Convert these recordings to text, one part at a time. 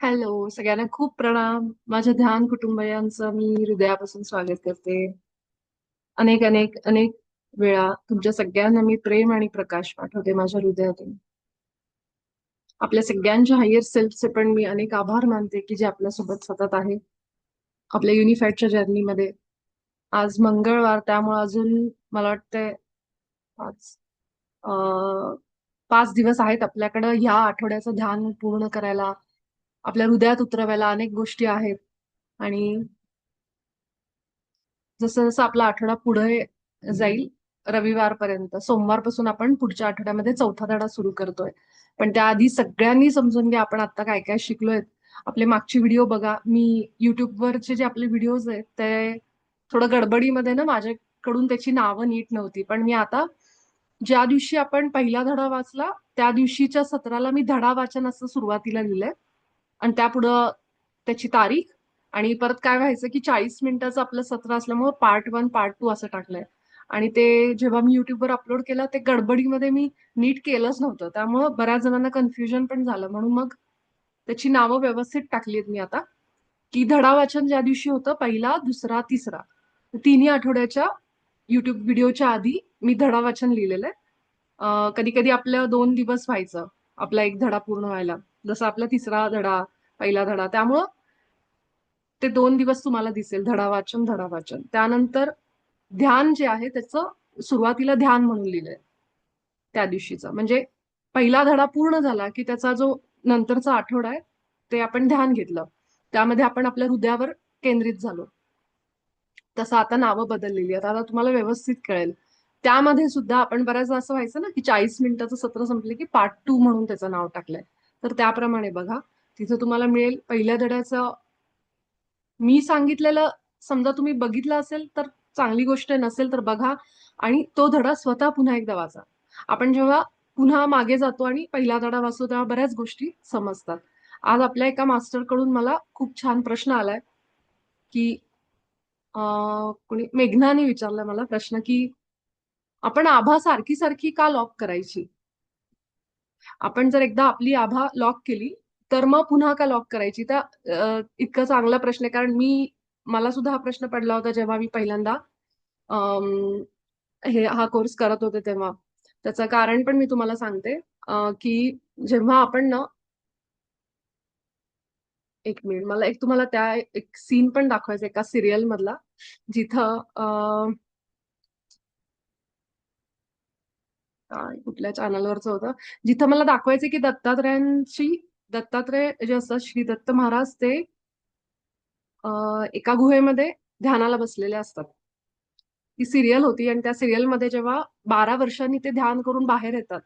Hello, सगळ्यांना खूप प्रणाम. माझ्या ध्यान कुटुंबियांचं मी हृदयापासून स्वागत करते. अनेक अनेक अनेक वेळा तुमच्या सगळ्यांना मी प्रेम आणि प्रकाश पाठवते माझ्या हृदयातून. आपल्या सगळ्यांच्या हायर सेल्फचे पण मी अनेक आभार मानते की जे आपल्यासोबत सतत आहे आपल्या युनिफाईडच्या जर्नीमध्ये. आज मंगळवार त्यामुळे अजून मला वाटतंय आज अं, 5 दिवस आहेत आपल्याकडं ह्या आठवड्याचं ध्यान पूर्ण करायला, आपल्या हृदयात उतरवायला अनेक गोष्टी आहेत. आणि जसं जसं आपला आठवडा पुढे जाईल रविवारपर्यंत, सोमवारपासून आपण पुढच्या आठवड्यामध्ये चौथा धडा सुरू करतोय. पण त्याआधी सगळ्यांनी समजून घ्या आपण आता काय काय शिकलोय. आपले मागचे व्हिडिओ बघा. मी युट्यूबवरचे जे आपले व्हिडिओज आहेत ते थोडं गडबडीमध्ये ना माझ्याकडून त्याची नावं नीट नव्हती. पण मी आता ज्या दिवशी आपण पहिला धडा वाचला त्या दिवशीच्या सत्राला मी धडा वाचन असं सुरुवातीला लिहिलंय. आणि त्यापुढं त्याची तारीख. आणि परत काय व्हायचं की 40 मिनिटाचं आपलं सत्र असल्यामुळे पार्ट 1 पार्ट 2 असं टाकलंय. आणि ते जेव्हा मी युट्यूबवर अपलोड केलं ते गडबडीमध्ये मी नीट केलंच नव्हतं, त्यामुळं बऱ्याच जणांना कन्फ्युजन पण झालं. म्हणून मग त्याची नावं व्यवस्थित टाकली आहेत मी आता. की धडा वाचन ज्या दिवशी होतं पहिला, दुसरा, तिसरा, तिन्ही आठवड्याच्या युट्यूब व्हिडिओच्या आधी मी धडा वाचन लिहिलेलं आहे. कधी कधी आपलं 2 दिवस व्हायचं आपला एक धडा पूर्ण व्हायला, जसं आपला तिसरा धडा, पहिला धडा. त्यामुळं ते 2 दिवस तुम्हाला दिसेल धडा वाचन धडा वाचन. त्यानंतर ध्यान जे आहे त्याचं सुरुवातीला ध्यान म्हणून लिहिलंय त्या दिवशीचं. म्हणजे पहिला धडा पूर्ण झाला की त्याचा जो नंतरचा आठवडा आहे ते आपण ध्यान घेतलं. त्यामध्ये आपण आपल्या हृदयावर केंद्रित झालो. तसं आता नावं बदललेली आहेत, आता तुम्हाला व्यवस्थित कळेल. त्यामध्ये सुद्धा आपण बऱ्याचदा असं व्हायचं ना की 40 मिनिटाचं सत्र संपले की पार्ट 2 म्हणून त्याचं नाव टाकलंय. तर त्याप्रमाणे बघा, तिथं तुम्हाला मिळेल पहिल्या धड्याचं मी सांगितलेलं. समजा तुम्ही बघितलं असेल तर चांगली गोष्ट आहे, नसेल तर बघा आणि तो धडा स्वतः पुन्हा एकदा वाचा. आपण जेव्हा पुन्हा मागे जातो आणि पहिला धडा वाचतो तेव्हा बऱ्याच गोष्टी समजतात. आज आपल्या एका मास्टर कडून मला खूप छान प्रश्न आलाय की कोणी मेघनाने विचारलाय मला प्रश्न की आपण आभा सारखी सारखी का लॉक करायची. आपण जर एकदा आपली आभा लॉक केली तर मग पुन्हा का लॉक करायची. त्या इतका चांगला प्रश्न आहे, कारण मला सुद्धा हा प्रश्न पडला होता जेव्हा मी पहिल्यांदा अम, हा कोर्स करत होते तेव्हा. त्याचं कारण पण मी तुम्हाला सांगते. की जेव्हा आपण ना, एक मिनिट, मला एक तुम्हाला त्या एक सीन पण दाखवायचा एका सिरियल मधला, जिथं कुठल्या चॅनलवरचं होतं, जिथं मला दाखवायचं की दत्तात्रय जे असतात श्री दत्त महाराज ते एका गुहेमध्ये ध्यानाला बसलेले असतात. ती सिरियल होती आणि त्या सिरियलमध्ये जेव्हा 12 वर्षांनी ते ध्यान करून बाहेर येतात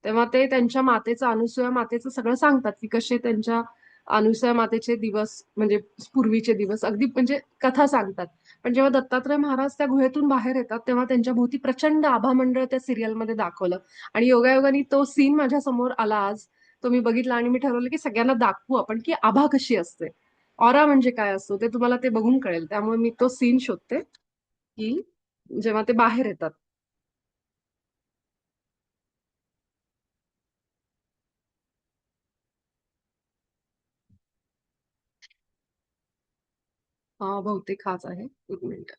तेव्हा ते त्यांच्या मातेचं, अनुसूया मातेचं सगळं सांगतात की कसे त्यांच्या अनुसूया मातेचे दिवस, म्हणजे पूर्वीचे दिवस अगदी म्हणजे कथा सांगतात. पण जेव्हा दत्तात्रय महाराज त्या गुहेतून बाहेर येतात तेव्हा त्यांच्या भोवती प्रचंड आभामंडळ त्या सिरियलमध्ये दाखवलं. आणि योगायोगाने तो सीन माझ्या समोर आला आज. तो मी बघितला आणि मी ठरवलं की सगळ्यांना दाखवू आपण की आभा कशी असते, ऑरा म्हणजे काय असतो ते तुम्हाला ते बघून कळेल. त्यामुळे मी तो सीन शोधते की जेव्हा ते बाहेर येतात. बहुतेक हाच आहे, एक मिनिट.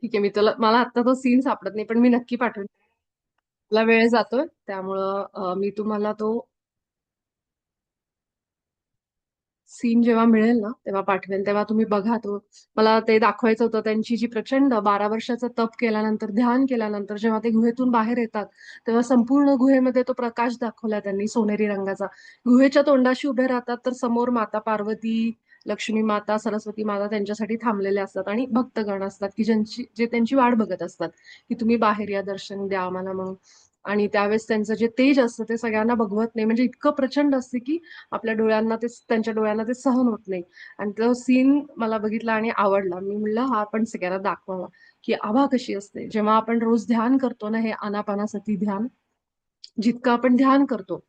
ठीक आहे, मला आता तो सीन सापडत नाही पण मी नक्की पाठवेन. मला वेळ जातोय त्यामुळं मी तुम्हाला तो सीन जेव्हा मिळेल ना तेव्हा पाठवेन, तेव्हा तुम्ही बघा तो. मला ते दाखवायचं होतं त्यांची जी प्रचंड 12 वर्षाचं तप केल्यानंतर, ध्यान केल्यानंतर जेव्हा ते गुहेतून बाहेर येतात तेव्हा संपूर्ण गुहेमध्ये तो प्रकाश दाखवला त्यांनी सोनेरी रंगाचा. गुहेच्या तोंडाशी उभे राहतात तर समोर माता पार्वती, लक्ष्मी माता, सरस्वती माता त्यांच्यासाठी थांबलेले असतात आणि भक्तगण असतात की जे त्यांची वाट बघत असतात की तुम्ही बाहेर या, दर्शन द्या आम्हाला म्हणून. आणि त्यावेळेस त्यांचं जे तेज असतं ते सगळ्यांना बघवत नाही, म्हणजे इतकं प्रचंड असते की आपल्या डोळ्यांना ते, त्यांच्या डोळ्यांना ते सहन होत नाही. आणि तो सीन मला बघितला आणि आवडला. मी म्हणलं हा आपण सगळ्यांना दाखवावा की आभा कशी असते. जेव्हा आपण रोज ध्यान करतो ना, हे आनापानासती ध्यान, जितकं आपण ध्यान करतो,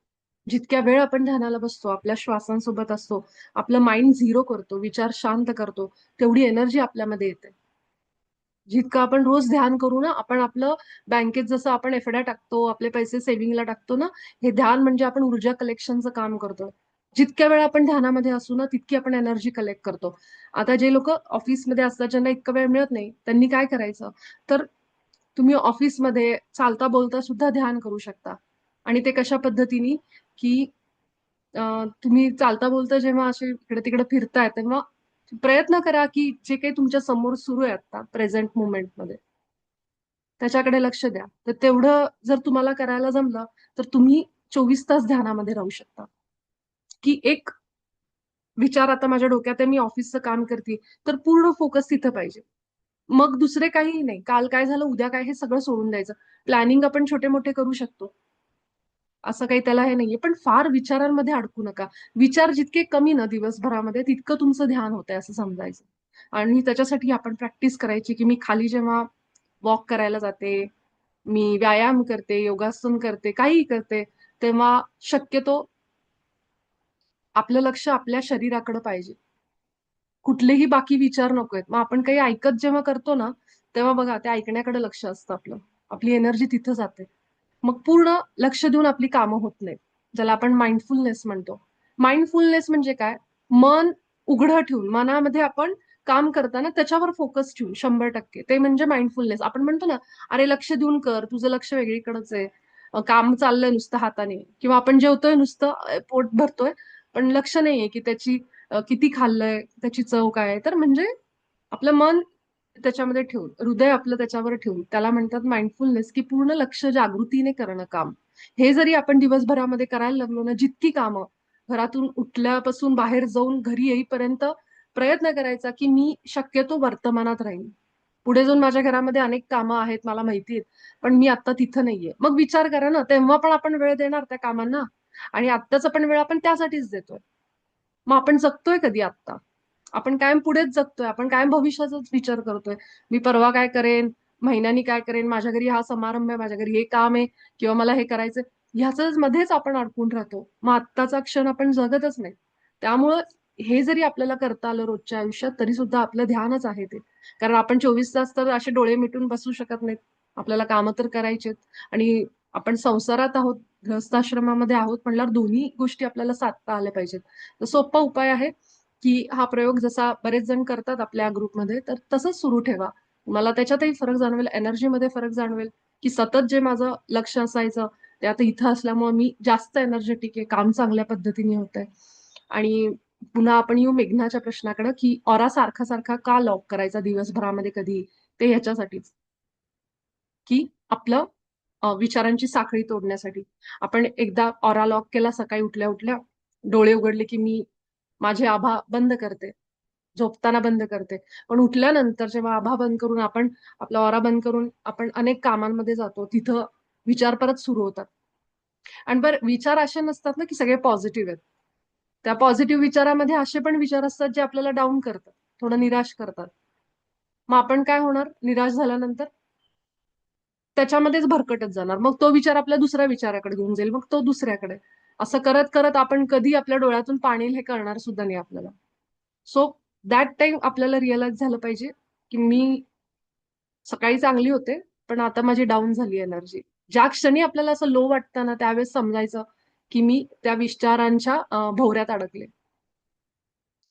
जितक्या वेळ आपण ध्यानाला बसतो, आपल्या श्वासांसोबत असतो, आपलं माइंड झिरो करतो, विचार शांत करतो, तेवढी एनर्जी आपल्यामध्ये येते. जितकं आपण रोज ध्यान करू ना, आपण आपलं बँकेत जसं आपण एफड्या टाकतो, आपले पैसे सेव्हिंगला टाकतो ना, हे ध्यान म्हणजे आपण ऊर्जा कलेक्शनचं काम करतो. जितक्या वेळ आपण ध्यानामध्ये असू ना, तितकी आपण एनर्जी कलेक्ट करतो. आता जे लोक ऑफिसमध्ये असतात, ज्यांना इतका वेळ मिळत नाही, त्यांनी काय करायचं, तर तुम्ही ऑफिसमध्ये चालता बोलता सुद्धा ध्यान करू शकता. आणि ते कशा पद्धतीने, की तुम्ही चालता बोलता जेव्हा असे इकडे तिकडे फिरताय, तेव्हा प्रयत्न करा की जे काही तुमच्या समोर सुरू आहे आता प्रेझेंट मुवमेंटमध्ये, त्याच्याकडे लक्ष द्या. तर तेवढं जर तुम्हाला करायला जमलं, तर तुम्ही 24 तास ध्यानामध्ये राहू शकता. की एक विचार आता माझ्या डोक्यात आहे, मी ऑफिसचं काम करते, तर पूर्ण फोकस तिथं पाहिजे. मग दुसरे काहीही नाही. काल काय झालं, उद्या काय, हे सगळं सोडून द्यायचं. प्लॅनिंग आपण छोटे मोठे करू शकतो. असं काही त्याला हे नाहीये. पण फार विचारांमध्ये अडकू नका. विचार जितके कमी ना दिवसभरामध्ये, तितकं तुमचं ध्यान होतंय असं समजायचं. आणि त्याच्यासाठी आपण प्रॅक्टिस करायची, की मी खाली जेव्हा वॉक करायला जाते, मी व्यायाम करते, योगासन करते, काहीही करते, तेव्हा शक्यतो आपलं लक्ष आपल्या शरीराकडे पाहिजे. कुठलेही बाकी विचार नकोयत. मग आपण काही ऐकत जेव्हा करतो ना, तेव्हा बघा त्या ऐकण्याकडे लक्ष असतं आपलं. आपली एनर्जी तिथं जाते. मग पूर्ण लक्ष देऊन आपली कामं होत नाहीत. ज्याला आपण माइंडफुलनेस म्हणतो. माइंडफुलनेस म्हणजे काय? मन उघडं ठेवून, मनामध्ये आपण काम करताना त्याच्यावर फोकस ठेवून 100%. ते म्हणजे माइंडफुलनेस. आपण म्हणतो ना, "अरे लक्ष देऊन कर, तुझं लक्ष वेगळीकडेच आहे. काम चाललंय नुसतं हाताने." किंवा आपण जेवतोय नुसतं, पोट भरतोय, पण लक्ष नाहीये की त्याची किती खाल्लंय, त्याची चव काय आहे. तर म्हणजे आपलं मन त्याच्यामध्ये ठेवून, हृदय आपलं त्याच्यावर ठेवून, त्याला म्हणतात माइंडफुलनेस, की पूर्ण लक्ष जागृतीने करणं काम. हे जरी आपण दिवसभरामध्ये करायला लागलो ना, जितकी कामं, घरातून उठल्यापासून बाहेर जाऊन घरी येईपर्यंत प्रयत्न करायचा, की मी शक्यतो वर्तमानात राहीन. पुढे जाऊन माझ्या घरामध्ये अनेक कामं आहेत, मला माहिती आहेत, पण मी आता तिथं नाहीये. मग विचार करा ना, तेव्हा पण आपण वेळ देणार त्या कामांना, आणि आत्ताचा पण वेळ आपण त्यासाठीच देतोय. मग आपण जगतोय कधी आत्ता? आपण कायम पुढेच जगतोय. आपण कायम भविष्याचाच विचार करतोय. मी परवा काय करेन, महिन्यानी काय करेन, माझ्या घरी हा समारंभ आहे, माझ्या घरी हे काम आहे, किंवा मला हे करायचंय. ह्याच मध्येच आपण अडकून राहतो. मग आत्ताचा क्षण आपण जगतच नाही. त्यामुळं हे जरी आपल्याला करता आलं रोजच्या आयुष्यात, तरी सुद्धा आपलं ध्यानच आहे ते. कारण आपण 24 तास तर असे डोळे मिटून बसू शकत नाहीत. आपल्याला कामं तर करायचीत. आणि आपण संसारात आहोत, गृहस्थाश्रमामध्ये आहोत म्हणल्यावर दोन्ही गोष्टी आपल्याला साधता आल्या पाहिजेत. तर सोपा उपाय आहे, की हा प्रयोग जसा बरेच जण करतात आपल्या ग्रुपमध्ये, तर तसंच सुरू ठेवा. मला त्याच्यातही फरक जाणवेल, एनर्जीमध्ये फरक जाणवेल, की सतत जे माझं लक्ष असायचं, ते आता इथं असल्यामुळे मी जास्त एनर्जेटिक आहे, काम चांगल्या पद्धतीने होतंय. आणि पुन्हा आपण येऊ मेघनाच्या प्रश्नाकडे, की ऑरा सारखा सारखा का लॉक करायचा दिवसभरामध्ये कधी? ते ह्याच्यासाठीच, की आपलं विचारांची साखळी तोडण्यासाठी. आपण एकदा ऑरा लॉक केला, सकाळी उठल्या उठल्या डोळे उघडले, की मी माझे आभा बंद करते, झोपताना बंद करते. पण उठल्यानंतर जेव्हा आभा बंद करून आपण, आपला ऑरा बंद करून आपण अनेक कामांमध्ये जातो, तिथं विचार परत सुरू होतात. आणि बरं, विचार असे नसतात ना की सगळे पॉझिटिव्ह आहेत. त्या पॉझिटिव्ह विचारामध्ये असे पण विचार असतात जे आपल्याला डाऊन करतात, थोडं निराश करतात. मग आपण काय होणार निराश झाल्यानंतर? त्याच्यामध्येच भरकटत जाणार. मग तो विचार आपल्या दुसऱ्या विचाराकडे घेऊन जाईल, मग तो दुसऱ्याकडे. असं करत करत आपण कधी आपल्या डोळ्यातून पाणी येईल हे कळणार सुद्धा नाही आपल्याला. सो दॅट टाइम आपल्याला रिअलाइज झालं पाहिजे, की मी सकाळी चांगली होते, पण आता माझी डाऊन झाली एनर्जी. ज्या क्षणी आपल्याला असं लो वाटतं ना, त्यावेळेस समजायचं, की मी त्या विचारांच्या भोवऱ्यात अडकले.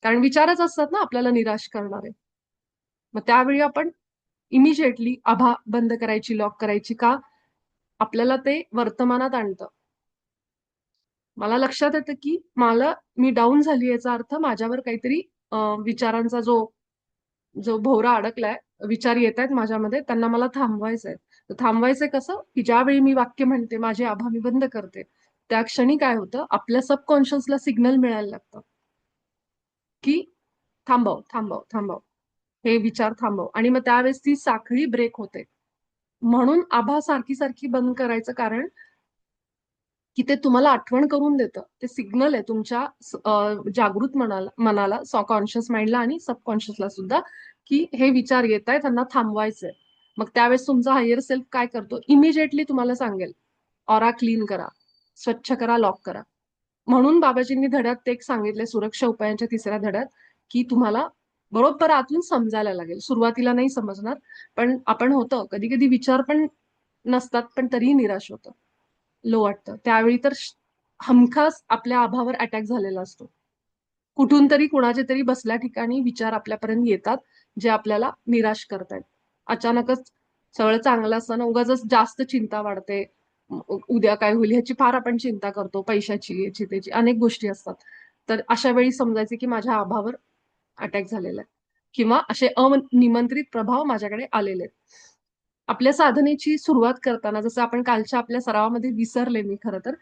कारण विचारच असतात ना आपल्याला निराश करणारे. मग त्यावेळी आपण इमिजिएटली आभा बंद करायची, लॉक करायची. का? आपल्याला ते वर्तमानात आणतं. मला लक्षात येतं, की मी डाऊन झाली, याचा अर्थ माझ्यावर काहीतरी विचारांचा जो जो भोवरा अडकलाय, विचार येतायत माझ्यामध्ये, त्यांना मला थांबवायचंय. तर थांबवायचंय कसं? की ज्यावेळी मी वाक्य म्हणते, माझे आभा मी बंद करते, त्या क्षणी काय होतं, आपल्या सबकॉन्शियसला सिग्नल मिळायला लागतं, की थांबव, थांबव, थांबव. हे विचार थांबव. आणि मग त्यावेळेस ती साखळी ब्रेक होते. म्हणून आभा सारखी सारखी बंद करायचं कारण की ते तुम्हाला आठवण करून देतं. ते सिग्नल आहे तुमच्या जागृत मनाला कॉन्शियस माइंडला आणि सबकॉन्शियसला सुद्धा, की हे विचार येत आहेत, त्यांना थांबवायचंय. मग त्यावेळेस तुमचा हायर सेल्फ काय करतो, इमिजिएटली तुम्हाला सांगेल, ऑरा क्लीन करा, स्वच्छ करा, लॉक करा. म्हणून बाबाजींनी धड्यात ते एक सांगितले सुरक्षा उपायांच्या तिसऱ्या धड्यात, की तुम्हाला बरोबर आतून समजायला लागेल. सुरुवातीला नाही समजणार, पण आपण होतं कधी कधी विचार पण नसतात, पण तरीही निराश होतं, लो वाटतं. त्यावेळी तर हमखास आपल्या आभावर अटॅक झालेला असतो. कुठून तरी कुणाच्या तरी बसल्या ठिकाणी विचार आपल्यापर्यंत येतात, जे आपल्याला निराश करतायत. अचानकच सगळं चांगलं असताना उगाच जास्त चिंता वाढते. उद्या काय होईल ह्याची फार आपण चिंता करतो, पैशाची, याची त्याची अनेक गोष्टी असतात. तर अशा वेळी समजायचे की माझ्या आभावर अटॅक झालेला आहे किंवा असे अनिमंत्रित प्रभाव माझ्याकडे आलेले आहेत. आपल्या साधनेची सुरुवात करताना, जसं आपण कालच्या आपल्या सरावामध्ये विसरले मी खरं तर,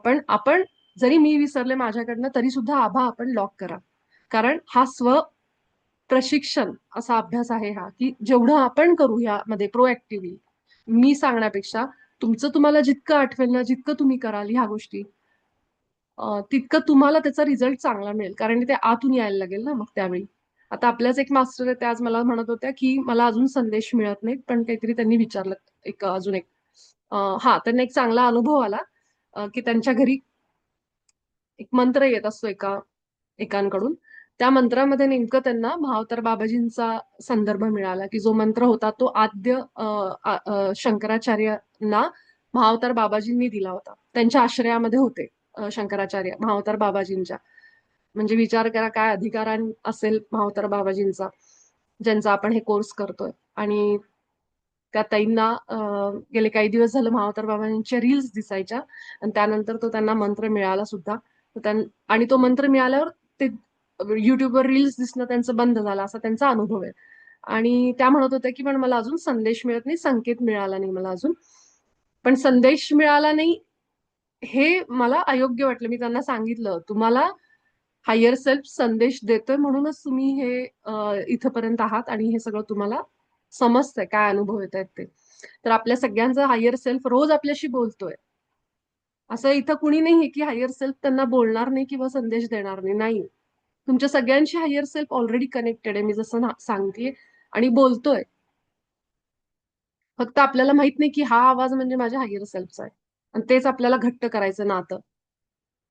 पण आपण जरी मी विसरले माझ्याकडनं तरी सुद्धा आभा आपण लॉक करा. कारण हा प्रशिक्षण असा अभ्यास आहे हा, की जेवढं आपण करू ह्यामध्ये प्रोएक्टिव्हली, मी सांगण्यापेक्षा तुमचं तुम्हाला जितकं आठवेल ना, जितकं तुम्ही कराल ह्या गोष्टी, तितकं तुम्हाला त्याचा रिझल्ट चांगला मिळेल. कारण ते आतून यायला लागेल ना मग त्यावेळी. आता आपल्याच एक मास्टर आहे, त्या आज मला म्हणत होत्या, की मला अजून संदेश मिळत नाहीत, पण काहीतरी त्यांनी विचारलं एक अजून एक. हा, त्यांना एक चांगला अनुभव आला, की त्यांच्या घरी एक मंत्र येत असतो एकांकडून. त्या मंत्रामध्ये नेमकं त्यांना महाअवतार बाबाजींचा संदर्भ मिळाला, की जो मंत्र होता तो आद्य शंकराचार्यांना महाअवतार बाबाजींनी दिला होता. त्यांच्या आश्रयामध्ये होते शंकराचार्य महाअवतार बाबाजींच्या. म्हणजे विचार करा काय अधिकारान असेल महाअवतार बाबाजींचा, ज्यांचा आपण हे कोर्स करतोय. आणि त्या ताईंना गेले काही दिवस झालं महाअवतार बाबांच्या रील्स दिसायच्या, आणि त्यानंतर तो त्यांना मंत्र मिळाला सुद्धा. आणि तो मंत्र मिळाल्यावर ते युट्यूबवर रील्स दिसणं त्यांचं बंद झालं, असा त्यांचा अनुभव आहे. आणि त्या म्हणत होत्या की पण मला अजून संदेश मिळत नाही, संकेत मिळाला नाही मला अजून. पण संदेश मिळाला नाही हे मला अयोग्य वाटलं. मी त्यांना सांगितलं, तुम्हाला हायर सेल्फ संदेश देतोय म्हणूनच तुम्ही हे इथपर्यंत आहात आणि हे सगळं तुम्हाला समजतंय काय अनुभव येत आहेत ते. तर आपल्या सगळ्यांचा हायर सेल्फ रोज आपल्याशी बोलतोय. असं इथं कुणी नाहीये की हायर सेल्फ त्यांना बोलणार नाही किंवा संदेश देणार नाही. नाही, तुमच्या सगळ्यांशी हायर सेल्फ ऑलरेडी कनेक्टेड आहे, मी जसं सांगतेय आणि बोलतोय. फक्त आपल्याला माहित नाही की हा आवाज म्हणजे माझ्या हायर सेल्फचा आहे, आणि तेच आपल्याला घट्ट करायचं नातं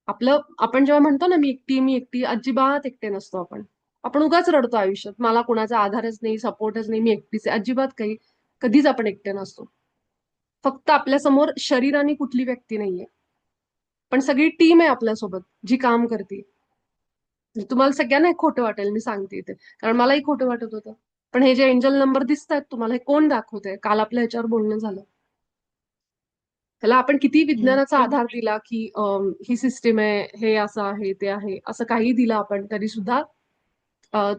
आपलं. आपण जेव्हा म्हणतो ना मी एकटी, अजिबात एकटे नसतो आपण. आपण उगाच रडतो आयुष्यात, मला कुणाचा आधारच नाही, सपोर्टच नाही, मी एकटीच आहे. अजिबात काही, कधीच आपण एकटे नसतो. फक्त आपल्या समोर शरीराने कुठली व्यक्ती नाहीये, पण सगळी टीम आहे आपल्यासोबत जी काम करते. तुम्हाला सगळ्यांना हे खोटं वाटेल मी सांगते ते, कारण मलाही खोटं वाटत होतं. पण हे जे एंजल नंबर दिसतात तुम्हाला, हे कोण दाखवतंय? काल आपल्या ह्याच्यावर बोलणं झालं. त्याला आपण किती विज्ञानाचा हम्म. आधार दिला, की ही सिस्टीम आहे, हे असं आहे, ते आहे, असं काही दिलं आपण तरी सुद्धा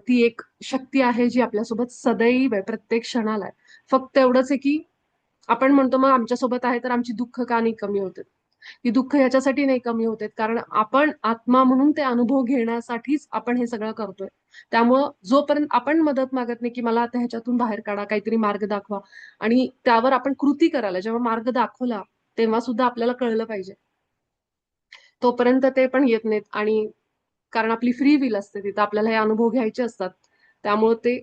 ती एक शक्ती आहे जी आपल्यासोबत सदैव आहे, प्रत्येक क्षणाला आहे. फक्त एवढंच आहे की आपण म्हणतो मग आमच्यासोबत आहे तर आमची दुःख का नाही कमी होते. ती दुःख ह्याच्यासाठी नाही कमी होते कारण आपण आत्मा म्हणून ते अनुभव घेण्यासाठीच आपण हे सगळं करतोय. त्यामुळं जोपर्यंत आपण मदत मागत नाही की मला आता ह्याच्यातून बाहेर काढा, काहीतरी मार्ग दाखवा, आणि त्यावर आपण कृती करायला जेव्हा मार्ग दाखवला तेव्हा सुद्धा आपल्याला कळलं पाहिजे, तोपर्यंत ते पण येत नाहीत. आणि कारण आपली फ्री विल असते तिथं, आपल्याला हे अनुभव घ्यायचे असतात, त्यामुळे ते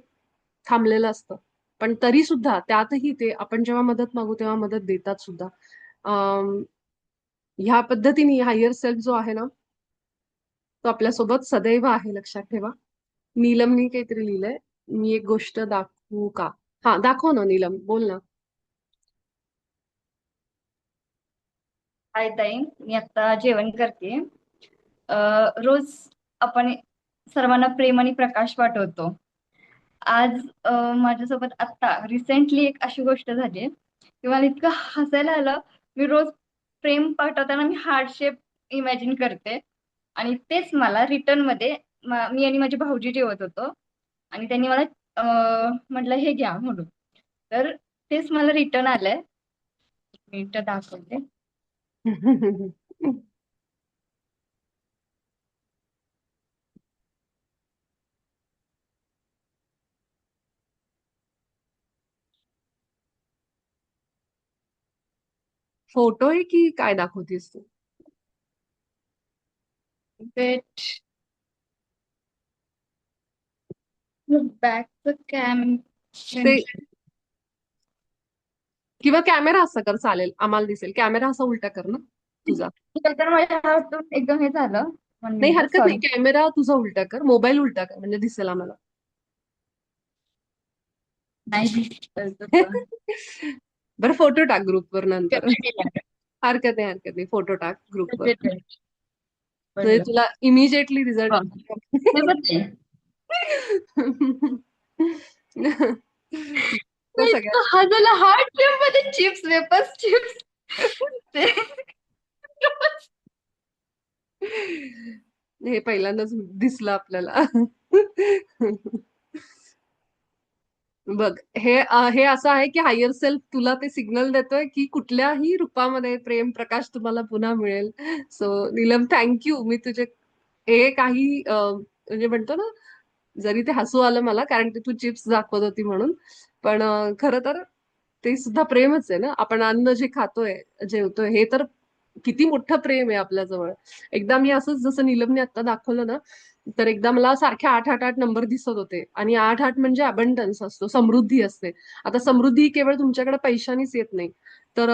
थांबलेलं असतं. पण तरी सुद्धा त्यातही ते आपण जेव्हा मदत मागू तेव्हा मदत देतात सुद्धा. अं, ह्या पद्धतीने हायर सेल्फ जो आहे ना, तो आपल्यासोबत सदैव आहे, लक्षात ठेवा. नीलमनी काहीतरी लिहिलंय, मी एक गोष्ट दाखवू का? हा, दाखव ना नीलम, बोल ना. हाय ताई, मी आता जेवण करते. रोज आपण सर्वांना प्रेम आणि प्रकाश पाठवतो. आज माझ्यासोबत आता रिसेंटली एक अशी गोष्ट झाली की मला इतकं हसायला आलं. मी रोज प्रेम पाठवताना मी हार्ट शेप इमॅजिन करते आणि तेच मला रिटर्न मध्ये मी आणि माझे भाऊजी जेवत होतो आणि त्यांनी मला म्हटलं हे घ्या म्हणून. तर तेच मला रिटर्न आलंय. एक मिनिट दाखवते. फोटो आहे की काय दाखवतेस तू? Weight, बॅकचं cam. ते किंवा कॅमेरा असा कर, चालेल, आम्हाला दिसेल. कॅमेरा असा उलटा कर ना तुझा. तर माझ्या हातून एकदम हे झालं. वन नाही, मिनिट, हरकत नाही, सॉरी. कॅमेरा तुझा उलटा कर, मोबाईल उलटा कर, म्हणजे दिसेल आम्हाला. नाही दिसत तसं. बरं, फोटो टाक ग्रुपवर नंतर. केलं. हरकत नाही, हरकत नाही, फोटो टाक ग्रुपवर. Wait, wait. म्हणजे पडलं. तुला इमिजिएटली रिझल्ट. हा. हे बघ ते. तर मी सगळ्यात इतकं हसलं, हार्ट शेप मध्ये चिप्स, वेपर्स चिप्स. ते हे पहिल्यांदाच दिसलं आपल्याला. बघ, हे असं आहे की हायर सेल्फ तुला ते सिग्नल देतोय की कुठल्याही रूपामध्ये प्रेम प्रकाश तुम्हाला पुन्हा मिळेल. So Neelam, thank you. मी तुझे हे काही म्हणजे म्हणतो ना, जरी ते हसू आलं मला कारण ते तू चिप्स दाखवत होती म्हणून, पण खरं तर ते सुद्धा प्रेमच आहे ना. आपण अन्न जे खातोय, जेवतोय, हे तर किती मोठं प्रेम आहे आपल्याजवळ. एकदा मी असंच, जसं नीलमने आता दाखवलं ना, तर एकदा मला सारखे 888 नंबर दिसत होते, आणि 88 म्हणजे अबंडन्स असतो, समृद्धी असते. आता समृद्धी ही केवळ तुमच्याकडे पैशानीच येत नाही, तर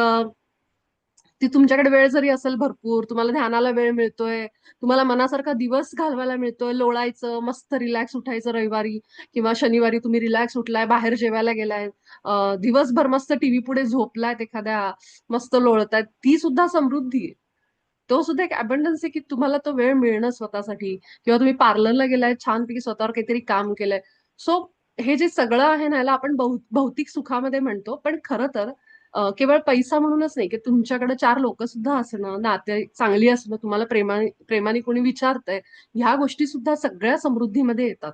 ती तुमच्याकडे वेळ जरी असेल भरपूर, तुम्हाला ध्यानाला वेळ मिळतोय, तुम्हाला मनासारखा दिवस घालवायला मिळतोय, लोळायचं, मस्त रिलॅक्स उठायचं रविवारी किंवा शनिवारी, तुम्ही रिलॅक्स उठलाय, बाहेर जेवायला गेलाय, दिवसभर मस्त टीव्ही पुढे झोपलायत एखाद्या, मस्त लोळतायत, ती सुद्धा समृद्धी आहे. तो सुद्धा एक अबंडन्स आहे की तुम्हाला तो वेळ मिळणं स्वतःसाठी, किंवा तुम्ही पार्लरला गेलाय, छानपैकी स्वतःवर काहीतरी काम केलंय. सो हे जे सगळं आहे ना, याला आपण भौतिक सुखामध्ये म्हणतो, पण खरं तर केवळ पैसा म्हणूनच नाही, की तुमच्याकडे चार लोक सुद्धा असणं, नाते चांगली असणं, तुम्हाला प्रेमाने कोणी विचारतंय, ह्या गोष्टी सुद्धा सगळ्या समृद्धीमध्ये येतात.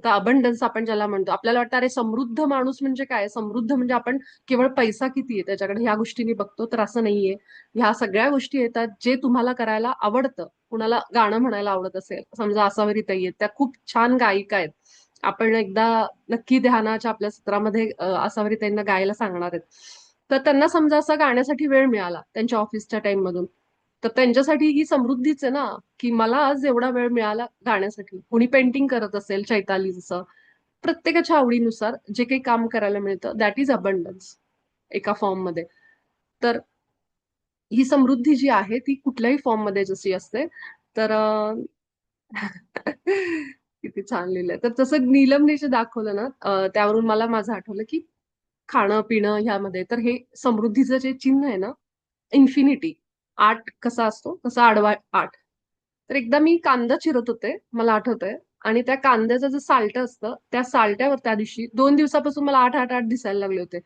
तर अबंडन्स आपण ज्याला म्हणतो, आपल्याला वाटतं अरे समृद्ध माणूस म्हणजे काय, समृद्ध म्हणजे आपण केवळ पैसा किती आहे त्याच्याकडे ह्या गोष्टींनी बघतो, तर असं नाहीये. ह्या सगळ्या गोष्टी येतात जे तुम्हाला करायला आवडतं. कुणाला गाणं म्हणायला आवडत असेल, समजा आसावरी ताई आहेत, त्या खूप छान गायिका आहेत. आपण एकदा नक्की ध्यानाच्या आपल्या सत्रामध्ये आसावरी ताईंना गायला सांगणार आहेत. तर त्यांना समजा असा गाण्यासाठी वेळ मिळाला त्यांच्या ऑफिसच्या टाइम मधून, तर त्यांच्यासाठी ही समृद्धीच आहे ना, की मला आज एवढा वेळ मिळाला गाण्यासाठी. कुणी पेंटिंग करत असेल, चैताली जसं, प्रत्येकाच्या आवडीनुसार जे काही काम करायला मिळतं, दॅट इज अबंडन्स एका फॉर्म मध्ये. तर ही समृद्धी जी आहे ती कुठल्याही फॉर्म मध्ये जशी असते, तर किती छान लिहिलंय. तर तसं नीलमने जे दाखवलं ना, त्यावरून मला माझं आठवलं की खाणं पिणं ह्यामध्ये, तर हे समृद्धीचं जे चिन्ह आहे ना, इन्फिनिटी, आठ कसा असतो तसा आडवा आठ. तर एकदा मी कांदा चिरत होते, मला आठवतंय, आणि त्या कांद्याचं जे साल्ट असतं, त्या साल्ट्यावर त्या दिवशी 2 दिवसापासून मला 888 दिसायला लागले होते.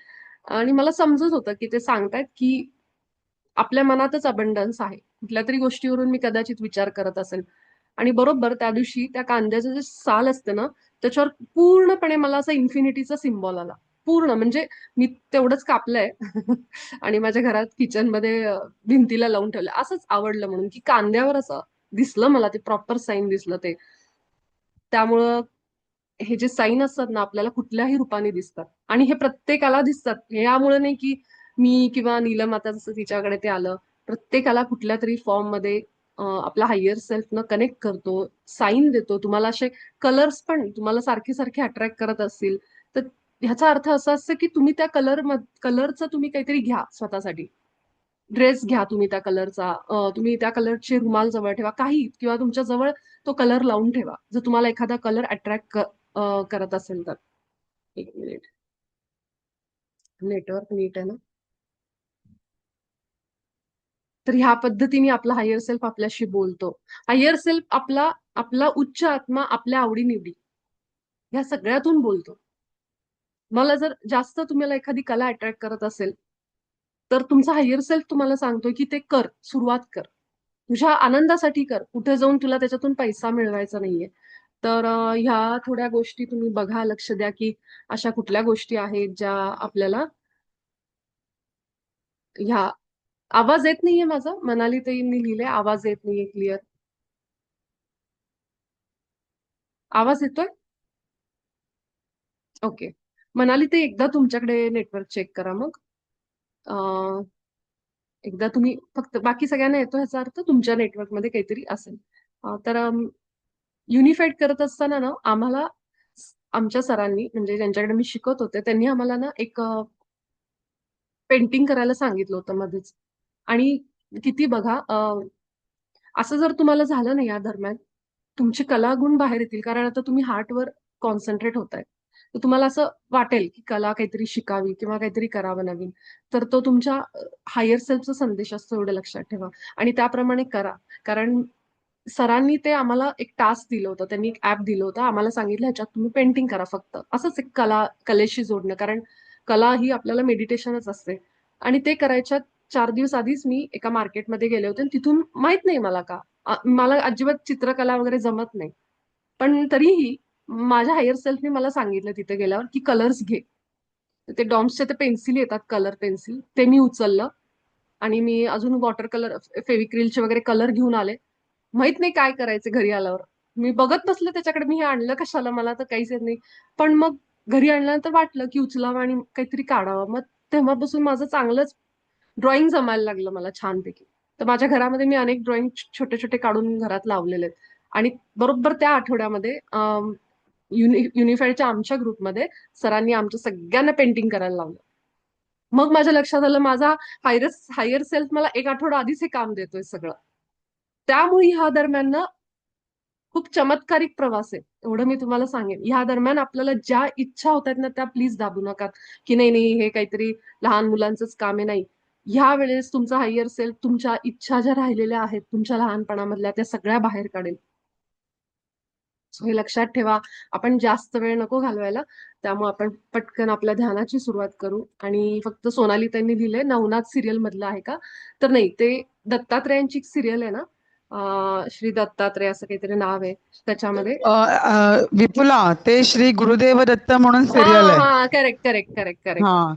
आणि मला समजत होतं की ते सांगतायत की आपल्या मनातच अबंडन्स आहे, कुठल्या तरी गोष्टीवरून मी कदाचित विचार करत असेल. आणि बरोबर त्या दिवशी त्या कांद्याचं जे साल असते ना, त्याच्यावर पूर्णपणे मला असं इन्फिनिटीचा सिम्बॉल आला. पूर्ण म्हणजे मी तेवढंच कापलंय आणि माझ्या घरात किचन मध्ये भिंतीला लावून ठेवलं, असंच आवडलं म्हणून, की कांद्यावर असं दिसलं मला, ते प्रॉपर साईन दिसलं ते. त्यामुळं हे जे साईन असतात ना, आपल्याला कुठल्याही रूपाने दिसतात, आणि हे प्रत्येकाला दिसतात. हे यामुळे नाही की मी किंवा नीलम आता जसं तिच्याकडे ते आलं, प्रत्येकाला कुठल्या तरी फॉर्म मध्ये आपला हायर सेल्फ न कनेक्ट करतो, साईन देतो. तुम्हाला असे कलर्स पण तुम्हाला सारखे सारखे अट्रॅक्ट करत असतील, तर ह्याचा अर्थ असा असतो की तुम्ही त्या कलरचं तुम्ही काहीतरी घ्या स्वतःसाठी. ड्रेस घ्या तुम्ही त्या कलरचा, तुम्ही त्या कलरचे रुमाल जवळ ठेवा, काही, किंवा तुमच्या जवळ तो कलर लावून ठेवा, जर तुम्हाला एखादा कलर अट्रॅक्ट करत असेल तर. एक मिनिट, नेटवर्क नीट आहे ना? तर ह्या पद्धतीने आपला हायर सेल्फ आपल्याशी बोलतो. हायर सेल्फ आपला आपला उच्च आत्मा आपल्या आवडीनिवडी ह्या सगळ्यातून बोलतो. मला जर जास्त तुम्हाला एखादी कला अट्रॅक्ट करत असेल, तर तुमचा हायर सेल्फ तुम्हाला सांगतोय की ते कर, सुरुवात कर, तुझ्या आनंदासाठी कर, कुठे जाऊन तुला त्याच्यातून पैसा मिळवायचा नाहीये. तर ह्या थोड्या गोष्टी तुम्ही बघा, लक्ष द्या की अशा कुठल्या गोष्टी आहेत ज्या आपल्याला ह्या. आवाज येत नाहीये माझा, मनाली ताईंनी लिहिलंय आवाज येत नाहीये क्लिअर. आवाज येतोय? ओके. मनाली ताई, एकदा तुमच्याकडे नेटवर्क चेक करा मग. एकदा तुम्ही फक्त बाकी सगळ्यांना येतो ह्याचा अर्थ तुमच्या नेटवर्कमध्ये काहीतरी असेल. तर युनिफाईड करत असताना ना आम्हाला आमच्या सरांनी म्हणजे ज्यांच्याकडे मी शिकत होते त्यांनी आम्हाला ना एक पेंटिंग करायला सांगितलं होतं मध्येच. आणि किती बघा असं जर तुम्हाला झालं नाही या दरम्यान तुमची कलागुण बाहेर येतील, कारण आता तुम्ही हार्टवर कॉन्सन्ट्रेट होताय. तर तुम्हाला असं वाटेल की कला काहीतरी शिकावी किंवा काहीतरी करावं नवीन. तर तो तुमच्या हायर सेल्फचा संदेश असतो, एवढं लक्षात ठेवा. आणि त्याप्रमाणे करा. कारण सरांनी ते आम्हाला एक टास्क दिलं होतं, त्यांनी एक ऍप दिलं होतं, आम्हाला सांगितलं ह्याच्यात तुम्ही पेंटिंग करा फक्त. असंच एक कलेशी जोडणं, कारण कला ही आपल्याला मेडिटेशनच असते. आणि ते करायच्या 4 दिवस आधीच मी एका मार्केटमध्ये गेले होते आणि तिथून माहित नाही मला का मला अजिबात चित्रकला वगैरे जमत नाही. पण तरीही माझ्या हायर सेल्फने मला सांगितलं तिथे गेल्यावर की कलर्स घे. ते डॉम्सचे ते पेन्सिल येतात, कलर पेन्सिल, ते मी उचललं. आणि मी अजून वॉटर कलर फेविक्रिलचे वगैरे कलर घेऊन आले. माहित नाही काय करायचं घरी आल्यावर. मी बघत बसले त्याच्याकडे, मी हे आणलं कशाला, मला तर काहीच येत नाही. पण मग घरी आणल्यानंतर वाटलं की उचलावं आणि काहीतरी काढावं. मग तेव्हापासून माझं चांगलंच ड्रॉइंग जमायला लागलं मला छानपैकी. तर माझ्या घरामध्ये मी अनेक ड्रॉइंग छोटे छोटे काढून घरात लावलेले आहेत. आणि बरोबर त्या आठवड्यामध्ये युनिफाईडच्या आमच्या ग्रुपमध्ये सरांनी आमच्या सगळ्यांना पेंटिंग करायला लावलं. मग माझ्या लक्षात आलं माझा हायर हायर सेल्फ मला एक आठवडा आधीच हे काम देतोय सगळं. त्यामुळे ह्या दरम्यान ना खूप चमत्कारिक प्रवास आहे, एवढं मी तुम्हाला सांगेन. ह्या दरम्यान आपल्याला ज्या इच्छा होत आहेत ना त्या प्लीज दाबू नका की नाही नाही हे काहीतरी लहान मुलांचंच काम आहे. नाही, ह्या वेळेस तुमचा हायर सेल्फ तुमच्या इच्छा ज्या राहिलेल्या आहेत तुमच्या लहानपणामधल्या त्या सगळ्या बाहेर काढेल. सो हे लक्षात ठेवा. आपण जास्त वेळ नको घालवायला. त्यामुळे आपण पटकन आपल्या ध्यानाची सुरुवात करू. आणि फक्त सोनाली त्यांनी दिले नवनाथ सिरियल मधलं आहे का, तर नाही, ते दत्तात्रेयांची सिरियल आहे ना. श्री दत्तात्रय असं काहीतरी नाव आहे त्याच्यामध्ये. विपुला, ते श्री गुरुदेव दत्त म्हणून हा सिरियल आहे. हा, करेक्ट करेक्ट करेक्ट करेक्ट. हा,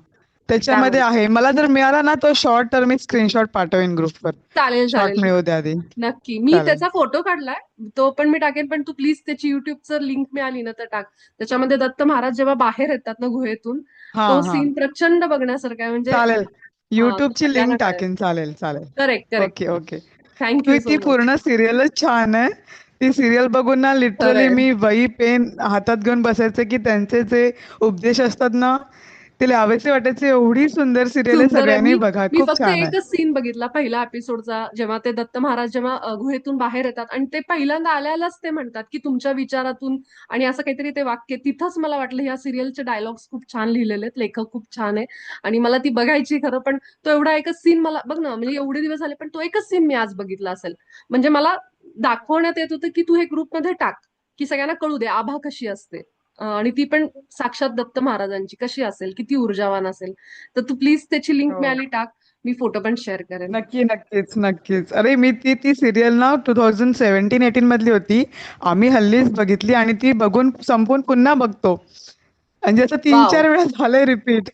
त्याच्यामध्ये त्यामध्ये आहे. मला जर मिळाला ना तो शॉर्ट, तर मी स्क्रीनशॉट पाठवेन ग्रुपवर. चालेल शॉर्ट चालेल. मिळू द्या आधी. नक्की मी चालेल. त्याचा फोटो काढलाय. तो पण मी टाकेन, पण तू प्लीज त्याची युट्यूबचं लिंक मिळाली ना तर टाक. त्याच्यामध्ये दत्त महाराज जेव्हा बाहेर येतात ना गुहेतून, हा तो हा, सीन प्रचंड बघण्यासारखा आहे. म्हणजे चालेल. तो युट्यूबची सगळ्यांना लिंक कळेल. टाकेन. चालेल चालेल. Correct correct. Okay okay. Thank you ती सो मच. पूर्ण सिरियलच छान आहे. ती सिरियल बघून ना लिटरली खरंय. मी वही पेन हातात घेऊन बसायचे, की त्यांचे जे उपदेश असतात ना ते लिहावेसे वाटायचे. एवढी सुंदर सिरियल आहे, सुंदर आहे. सगळ्यांनी मी बघा, मी खूप फक्त छान आहे. एकच सीन बघितला पहिल्या एपिसोडचा, जेव्हा ते दत्त महाराज जेव्हा गुहेतून बाहेर येतात आणि ते पहिल्यांदा आल्यालाच ते म्हणतात की तुमच्या विचारातून, आणि असं काहीतरी ते वाक्य, तिथंच मला वाटलं ह्या सिरियलचे डायलॉग्स खूप छान लिहिलेले आहेत, लेखक खूप छान आहे. आणि मला ती बघायची खरं, पण तो एवढा एकच सीन मला बघ ना, म्हणजे एवढे दिवस झाले पण तो एकच सीन मी आज बघितला असेल. म्हणजे मला दाखवण्यात येत होतं की तू हे ग्रुपमध्ये टाक, की सगळ्यांना कळू दे आभा कशी असते. आणि ती पण साक्षात दत्त महाराजांची कशी असेल, किती ऊर्जावान असेल. तर तू प्लीज त्याची लिंक हो. मिळाली टाक. मी फोटो पण शेअर करेन. नक्की, नक्कीच, नक्कीच. अरे, मी ती ती सीरियल ना 2017-18 मधली होती. आम्ही हल्लीच बघितली आणि ती बघून संपवून पुन्हा बघतो. म्हणजे असं वाव. 3-4 वेळा झालंय रिपीट.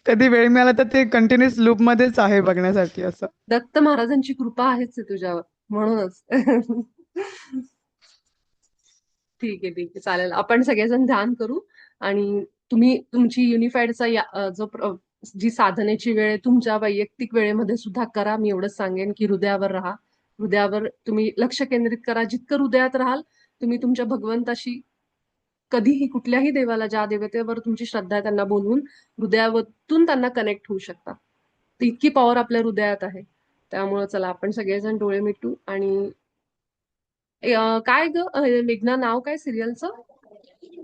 कधी वेळ मिळाला तर ते कंटिन्यूअस लूपमध्येच आहे बघण्यासाठी असं. दत्त महाराजांची कृपा आहेच आहे तुझ्यावर, म्हणूनच. ठीक आहे ठीक आहे, चालेल. आपण सगळेजण ध्यान करू. आणि तुम्ही तुमची युनिफाईडचा जी साधनेची वेळ आहे तुमच्या वैयक्तिक वेळेमध्ये सुद्धा करा. मी एवढंच सांगेन की हृदयावर राहा. हृदयावर तुम्ही लक्ष केंद्रित करा. जितकं हृदयात राहाल तुम्ही तुमच्या भगवंताशी, कधीही कुठल्याही देवाला, ज्या देवतेवर तुमची श्रद्धा आहे त्यांना बोलवून हृदयातून त्यांना कनेक्ट होऊ शकता. तर इतकी पॉवर आपल्या हृदयात आहे. त्यामुळे चला आपण सगळेजण डोळे मिटू. आणि काय ग मेघना, नाव काय सिरियलचं?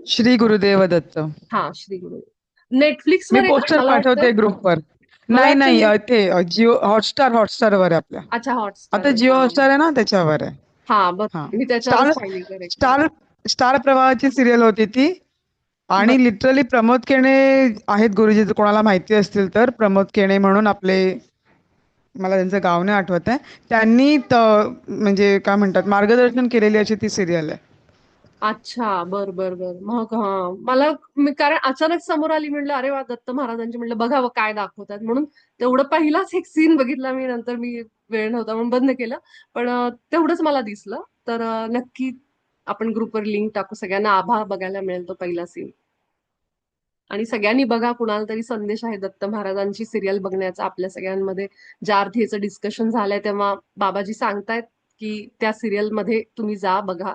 श्री गुरुदेव दत्त. हा, श्री गुरु. नेटफ्लिक्स मी वर आहे ना पोस्टर मला वाटतं. पाठवते ग्रुपवर. मला नाही, वाटतं नाही, नेट. ते जिओ हॉटस्टारवर आहे आपल्या. अच्छा, हॉटस्टार आता वर. जिओ हा हॉटस्टार आहे ना, त्याच्यावर आहे. हा, बघ. हां. मी त्याच्यावरच स्टार पाहिली. Correct correct. स्टार स्टार प्रवाहाची सीरियल होती ती. बर. आणि लिटरली प्रमोद केणे आहेत गुरुजी, जर कोणाला माहिती असतील तर. प्रमोद केणे म्हणून आपले, मला त्यांचं गाव नाही आठवत आहे. त्यांनी म्हणजे काय म्हणतात, मार्गदर्शन केलेली अशी ती सीरियल आहे. अच्छा, बर बर बर. मग हा, मला कारण अचानक समोर आली, म्हणलं अरे वा दत्त महाराजांची, म्हणलं बघावं काय दाखवतात म्हणून. तेवढं पहिलाच एक सीन बघितला मी, नंतर मी वेळ नव्हता म्हणून बंद केलं. पण तेवढंच मला दिसलं. तर नक्की आपण ग्रुपवर लिंक टाकू, सगळ्यांना आभा बघायला मिळेल तो पहिला सीन. आणि सगळ्यांनी बघा, कुणाला तरी संदेश आहे दत्त महाराजांची सिरियल बघण्याचा आपल्या सगळ्यांमध्ये. ज्या अर्थी याचं डिस्कशन झालंय तेव्हा बाबाजी सांगतायत की त्या सिरियल मध्ये तुम्ही जा बघा,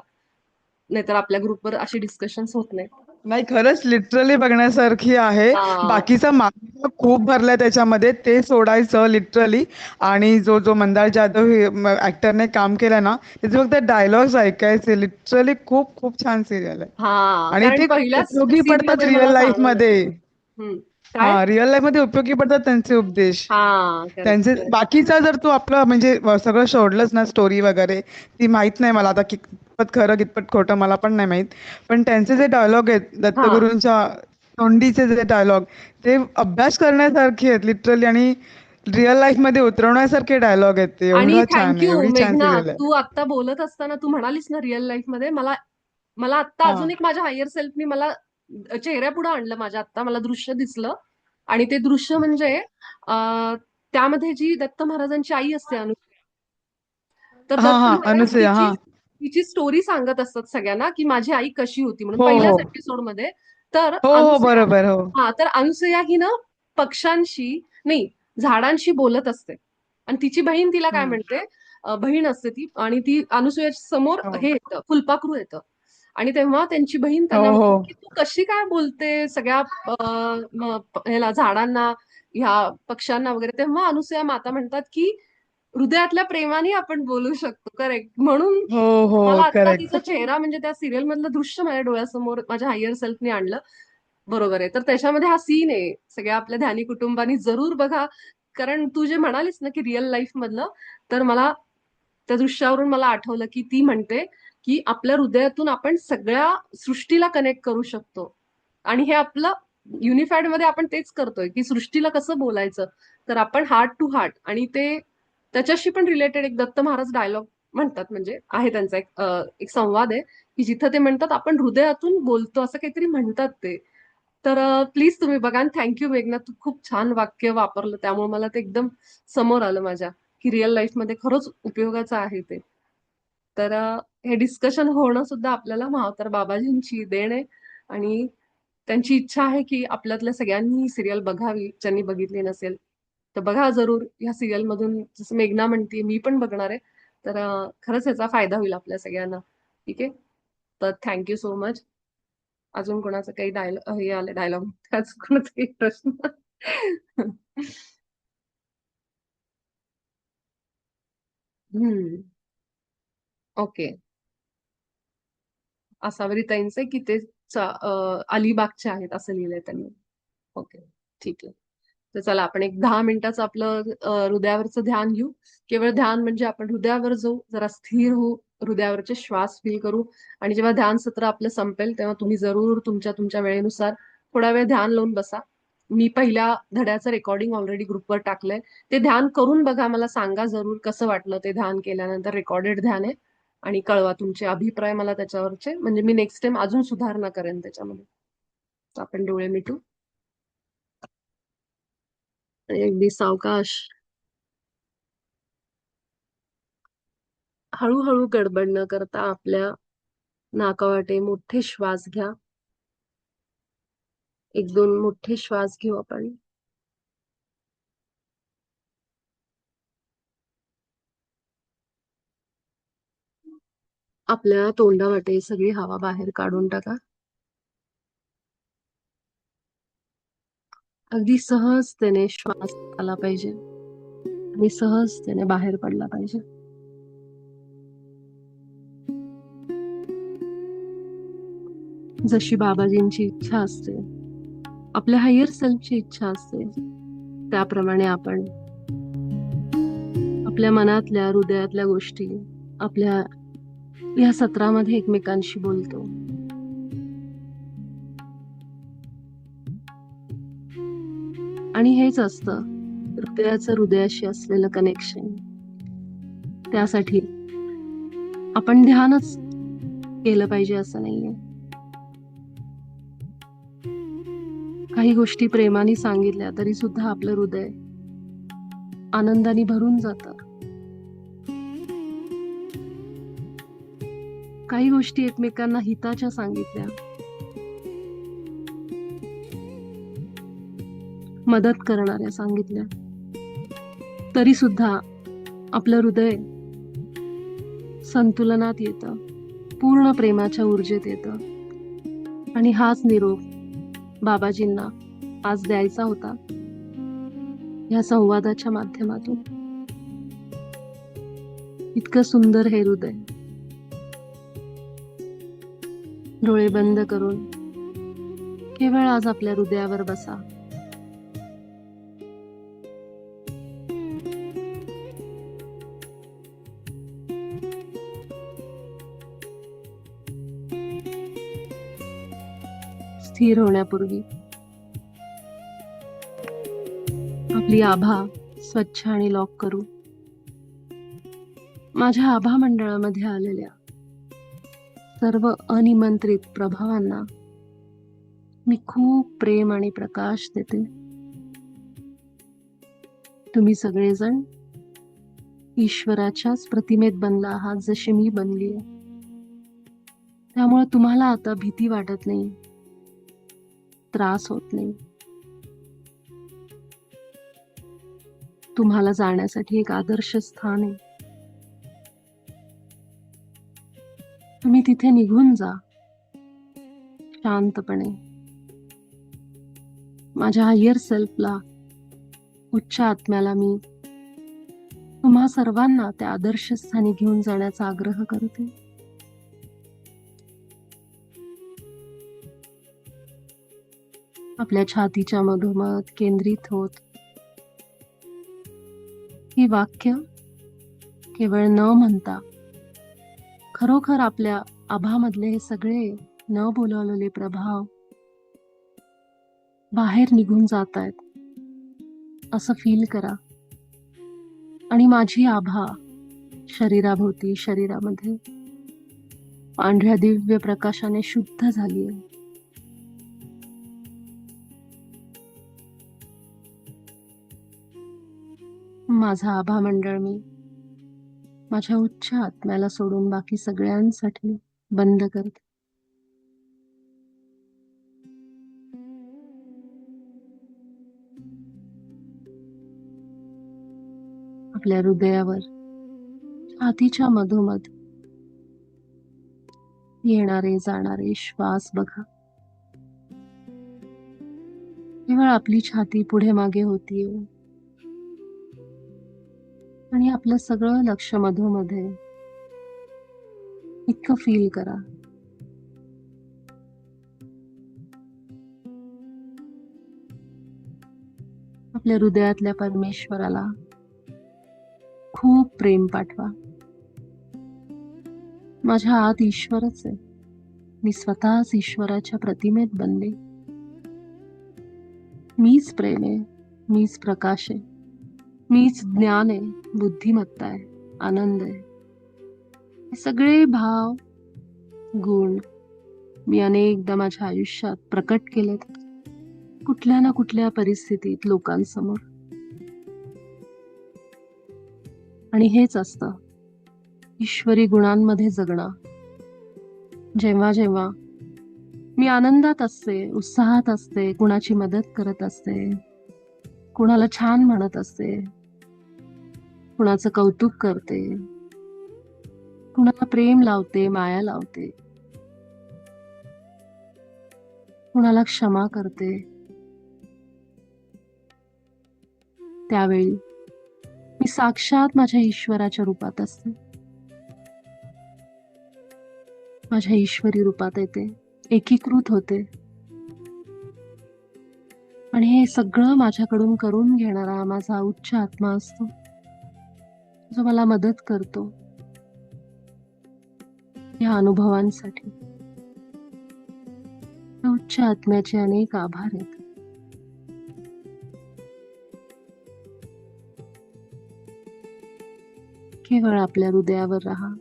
नाहीतर आपल्या ग्रुपवर अशी डिस्कशन्स होत नाही. नाही, खरंच लिटरली बघण्यासारखी आहे. हा बाकीचा मार्ग खूप भरलाय त्याच्यामध्ये, ते सोडायचं लिटरली. आणि जो जो मंदार जाधव ऍक्टरने काम केलं ना, त्याचे फक्त डायलॉग्स ऐकायचे. लिटरली खूप खूप छान सिरियल आहे. हा आणि कारण ते पहिल्याच उपयोगी सीन पडतात मध्ये रिअल मला लाईफ चांगलं मध्ये. काय. रिअल लाईफ मध्ये उपयोगी पडतात त्यांचे उपदेश. हा करेक्ट त्यांचे करेक्ट. बाकीचा जर तू आपलं म्हणजे सगळं सोडलंच ना, स्टोरी वगैरे, ती माहित नाही मला आता कितपत खरं कितपत खोटं मला पण नाही माहित. पण त्यांचे जे डायलॉग आहेत हा दत्तगुरूंच्या तोंडीचे जे डायलॉग, ते अभ्यास करण्यासारखे आहेत लिटरली. आणि रिअल लाईफ मध्ये उतरवण्यासारखे डायलॉग आहेत. ते आणि एवढं छान आहे, थँक्यू एवढी छान मेघना, सिरियल आहे. तू आता बोलत असताना तू म्हणालीस ना रिअल लाईफ मध्ये, मला मला आत्ता हा अजून एक माझ्या हायर सेल्फनी मला चेहऱ्यापुढे आणलं माझ्या. आत्ता मला दृश्य दिसलं. आणि ते दृश्य म्हणजे त्यामध्ये जी दत्त महाराजांची आई असते तर हा दत्त हा महाराज अनुसया, हा. तिची स्टोरी सांगत असतात सगळ्यांना की माझी आई कशी होती म्हणून हो हो पहिल्याच एपिसोडमध्ये. तर हो हो, अनुसया, बरोबर, हो. हा तर अनुसया ही ना पक्ष्यांशी नाही, झाडांशी बोलत असते. आणि तिची बहीण तिला काय हम्म. म्हणते, बहीण असते ती, आणि ती अनुसयाच्या समोर हो हे येतं, फुलपाखरू येतं. आणि तेव्हा त्यांची बहीण हो त्यांना हो म्हणते की तू कशी काय बोलते सगळ्या ह्याला, झाडांना, ह्या पक्ष्यांना वगैरे. तेव्हा अनुसया माता म्हणतात की हृदयातल्या प्रेमाने आपण बोलू शकतो. करेक्ट. म्हणून हो हो, मला आता तिचा करेक्ट. चेहरा म्हणजे त्या सिरियल मधलं दृश्य माझ्या डोळ्यासमोर माझ्या हायर सेल्फने आणलं. बरोबर आहे. तर त्याच्यामध्ये हा सीन आहे. सगळ्या आपल्या ध्यानी कुटुंबानी जरूर बघा. कारण तू जे म्हणालीस ना की रिअल लाईफ मधलं, तर मला त्या दृश्यावरून मला आठवलं की ती म्हणते की आपल्या हृदयातून आपण सगळ्या सृष्टीला कनेक्ट करू शकतो. आणि हे आपलं युनिफाईड मध्ये आपण तेच करतोय की सृष्टीला कसं बोलायचं, तर आपण हार्ट टू हार्ट. आणि ते त्याच्याशी पण रिलेटेड एक दत्त महाराज डायलॉग म्हणतात, म्हणजे आहे त्यांचा एक संवाद आहे की जिथं ते म्हणतात आपण हृदयातून बोलतो, असं काहीतरी म्हणतात ते. तर प्लीज तुम्ही बघा. आणि थँक्यू मेघना, तू खूप छान वाक्य वापरलं, त्यामुळे मला ते एकदम समोर आलं माझ्या की रिअल लाईफ मध्ये खरंच उपयोगाचं आहे ते. तर हे डिस्कशन होणं सुद्धा आपल्याला महावतार बाबाजींची देण आहे. आणि त्यांची इच्छा आहे की आपल्यातल्या सगळ्यांनी ही सिरियल बघावी, ज्यांनी बघितली नसेल तर बघा जरूर. ह्या सिरियल मधून जसं मेघना म्हणते, मी पण बघणार आहे. तर खरंच याचा फायदा होईल आपल्या सगळ्यांना. ठीक आहे. तर थँक्यू सो मच. अजून कोणाचं काही डायलॉग हे आलं, डायलॉग अजून कोणाचा काही प्रश्न. हम्म. ओके. आसावरीताईंचे की ते अलिबागचे आहेत असं लिहिलंय त्यांनी. ओके. ठीक आहे. तर चला आपण एक 10 मिनिटाचं आपलं हृदयावरचं ध्यान घेऊ. केवळ ध्यान म्हणजे आपण हृदयावर जाऊ, जरा स्थिर होऊ, हृदयावरचे श्वास फील करू. आणि जेव्हा ध्यान सत्र आपलं संपेल तेव्हा तुम्ही जरूर तुमच्या तुमच्या वेळेनुसार थोडा वेळ ध्यान लावून बसा. मी पहिल्या धड्याचं रेकॉर्डिंग ऑलरेडी ग्रुपवर टाकलंय. ते ध्यान करून बघा, मला सांगा जरूर कसं वाटलं ते ध्यान केल्यानंतर. रेकॉर्डेड ध्यान आहे. आणि कळवा तुमचे अभिप्राय मला त्याच्यावरचे, म्हणजे मी नेक्स्ट टाइम अजून सुधारणा करेन त्याच्यामध्ये. तर आपण डोळे मिटू. आणि अगदी सावकाश, हळूहळू गडबड न करता आपल्या नाकावाटे मोठे श्वास घ्या. 1-2 मोठे श्वास घेऊ आपण. आपल्या तोंडावाटे सगळी हवा बाहेर काढून टाका. अगदी सहजतेने श्वास आला पाहिजे आणि सहजतेने बाहेर पडला पाहिजे. जशी बाबाजींची इच्छा असते, आपल्या हायर सेल्फची इच्छा असते, त्याप्रमाणे आपण आपल्या मनातल्या हृदयातल्या गोष्टी आपल्या या सत्रामध्ये एकमेकांशी बोलतो. आणि हेच असतं हृदयाचं हृदयाशी असलेलं कनेक्शन. त्यासाठी आपण ध्यानच केलं पाहिजे असं नाहीये. काही गोष्टी प्रेमाने सांगितल्या तरी सुद्धा आपलं हृदय आनंदाने भरून जातं. काही गोष्टी एकमेकांना हिताच्या सांगितल्या मदत करणाऱ्या सांगितल्या, तरी सुद्धा आपलं हृदय संतुलनात येतं, पूर्ण प्रेमाच्या ऊर्जेत येतं. आणि हाच निरोप बाबाजींना आज द्यायचा होता या संवादाच्या माध्यमातून. इतकं सुंदर हे हृदय. डोळे बंद करून केवळ आज आपल्या हृदयावर बसा. स्थिर होण्यापूर्वी आपली आभा स्वच्छ आणि लॉक करू. माझ्या आभा मंडळामध्ये आलेल्या सर्व अनिमंत्रित प्रभावांना मी खूप प्रेम आणि प्रकाश देते. तुम्ही सगळेजण ईश्वराच्याच प्रतिमेत बनला आहात, जशी मी बनली आहे. त्यामुळे तुम्हाला आता भीती वाटत नाही, त्रास होत नाही. तुम्हाला जाण्यासाठी एक आदर्श स्थान आहे. तुम्ही तिथे निघून जा शांतपणे. माझ्या हायर सेल्फला, उच्च आत्म्याला मी तुम्हा सर्वांना त्या आदर्श स्थानी घेऊन जाण्याचा आग्रह करते. आपल्या छातीच्या मधोमध केंद्रित होत ही वाक्य केवळ न म्हणता खरोखर आपल्या आभामधले हे सगळे न बोलावलेले प्रभाव बाहेर निघून जात आहेत असं फील करा. आणि माझी आभा शरीराभोवती, शरीरामध्ये पांढऱ्या दिव्य प्रकाशाने शुद्ध झाली आहे. माझा आभा मंडळ मी माझ्या उच्च आत्म्याला सोडून बाकी सगळ्यांसाठी बंद करते. आपल्या हृदयावर छातीच्या मधोमध येणारे जाणारे श्वास बघा. केवळ आपली छाती पुढे मागे होतीये आणि आपलं सगळं लक्ष मधोमध्ये इतकं फील करा. आपल्या हृदयातल्या परमेश्वराला खूप प्रेम पाठवा. माझ्या आत ईश्वरच आहे. मी स्वतःच ईश्वराच्या प्रतिमेत बनले. मीच प्रेम आहे, मीच प्रकाश आहे, मीच ज्ञान आहे, बुद्धिमत्ता आहे, आनंद आहे. हे सगळे भाव, गुण मी अनेकदा माझ्या आयुष्यात प्रकट केलेत, कुठल्या ना कुठल्या परिस्थितीत लोकांसमोर. आणि हेच असतं ईश्वरी गुणांमध्ये जगणं. जेव्हा जेव्हा मी आनंदात असते, उत्साहात असते, कुणाची मदत करत असते, कुणाला छान म्हणत असते, कुणाचं कौतुक करते, कुणाला प्रेम लावते, माया लावते, कुणाला क्षमा करते, त्यावेळी मी साक्षात माझ्या ईश्वराच्या रूपात असते. माझ्या ईश्वरी रूपात येते, एकीकृत होते. आणि हे सगळं माझ्याकडून करून घेणारा माझा उच्च आत्मा असतो, जो मला मदत करतो या अनुभवांसाठी. त्या उच्च आत्म्याचे अनेक आभार आहेत. केवळ आपल्या हृदयावर राहा.